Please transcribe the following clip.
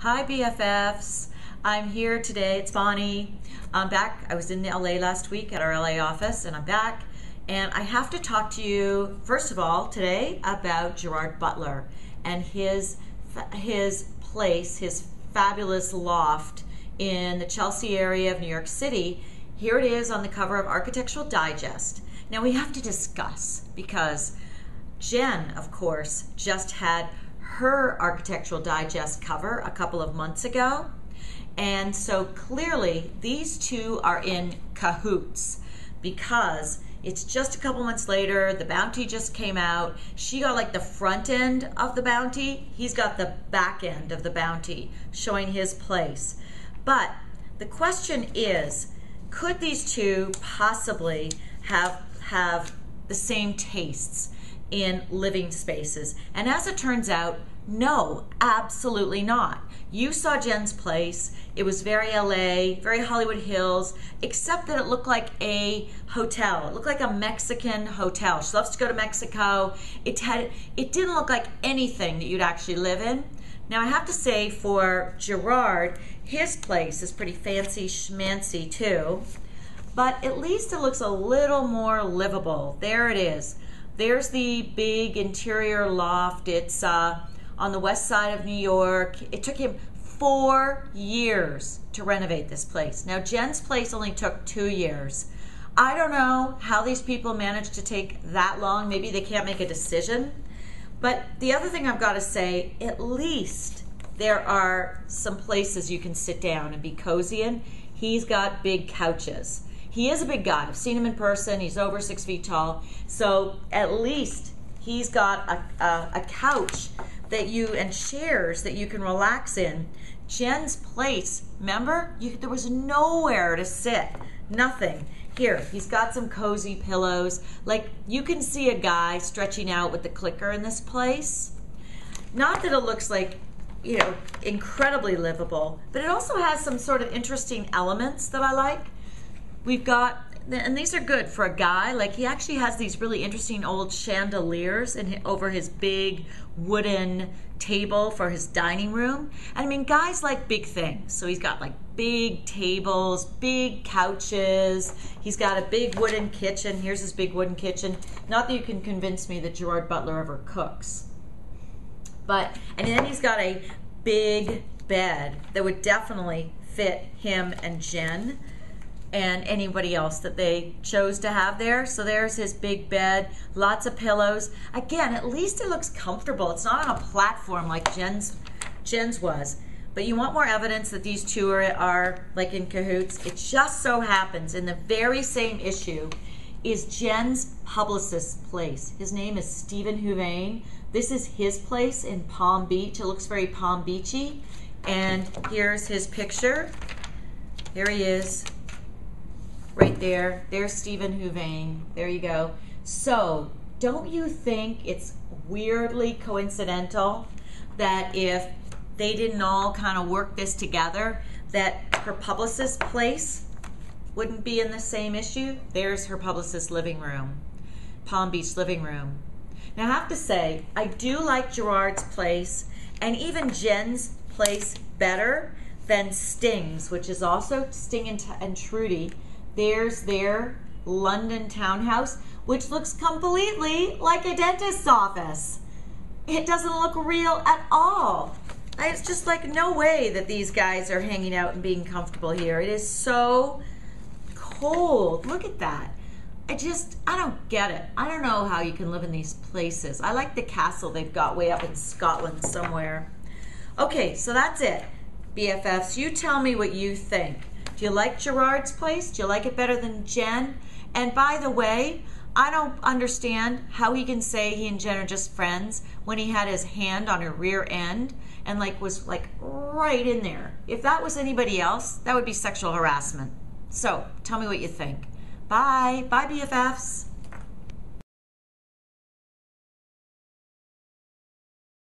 Hi BFFs, I'm here today, it's Bonnie. I'm back. I was in LA last week at our LA office and I'm back. And I have to talk to you, first of all, today about Gerard Butler and his place, his fabulous loft in the Chelsea area of New York City. Here it is on the cover of Architectural Digest. Now we have to discuss because Jen, of course, just had her Architectural Digest cover a couple of months ago. And so clearly these two are in cahoots because it's just a couple months later, the Bounty just came out. She got like the front end of the Bounty. He's got the back end of the Bounty showing his place. But the question is, could these two possibly have the same tastes in living spaces? And as it turns out, no, absolutely not. You saw Jen's place. It was very LA, very Hollywood Hills, except that it looked like a hotel. It looked like a Mexican hotel. She loves to go to Mexico. It didn't look like anything that you'd actually live in. Now I have to say for Gerard, his place is pretty fancy schmancy too, but at least it looks a little more livable. There it is. There's the big interior loft. It's on the west side of New York. It took him 4 years to renovate this place. Now Jen's place only took 2 years. I don't know how these people managed to take that long. Maybe they can't make a decision. But the other thing I've got to say, at least there are some places you can sit down and be cozy in. He's got big couches. He is a big guy. I've seen him in person. He's over 6 feet tall. So at least he's got a couch that and chairs that you can relax in. Jen's place, remember? There was nowhere to sit. Nothing. Here, he's got some cozy pillows. Like, you can see a guy stretching out with the clicker in this place. Not that it looks like, you know, incredibly livable, but it also has some sort of interesting elements that I like. We've got, and these are good for a guy, like he actually has these really interesting old chandeliers over his big wooden table for his dining room. And I mean, guys like big things. So he's got like big tables, big couches. He's got a big wooden kitchen. Here's his big wooden kitchen. Not that you can convince me that Gerard Butler ever cooks. But, and then he's got a big bed that would definitely fit him and Jen and anybody else that they chose to have there. So there's his big bed, lots of pillows. Again, at least it looks comfortable. It's not on a platform like Jen's was. But you want more evidence that these two are like in cahoots? It just so happens in the very same issue is Jen's publicist's place. His name is Stephen Huvane. This is his place in Palm Beach. It looks very Palm Beachy. And here's his picture. There he is. Right there, there's Stephen Huvane. There you go. So, don't you think it's weirdly coincidental that if they didn't all kind of work this together, that her publicist's place wouldn't be in the same issue? There's her publicist's living room, Palm Beach living room. Now I have to say, I do like Gerard's place and even Jen's place better than Sting's, which is also Sting and Trudy. There's their London townhouse, which looks completely like a dentist's office. It doesn't look real at all. It's just like no way that these guys are hanging out and being comfortable here. It is so cold. Look at that. I don't get it. I don't know how you can live in these places. I like the castle they've got way up in Scotland somewhere. Okay, so that's it. BFFs, you tell me what you think. Do you like Gerard's place? Do you like it better than Jen? And by the way, I don't understand how he can say he and Jen are just friends when he had his hand on her rear end and was right in there. If that was anybody else, that would be sexual harassment. So tell me what you think. Bye. Bye, BFFs.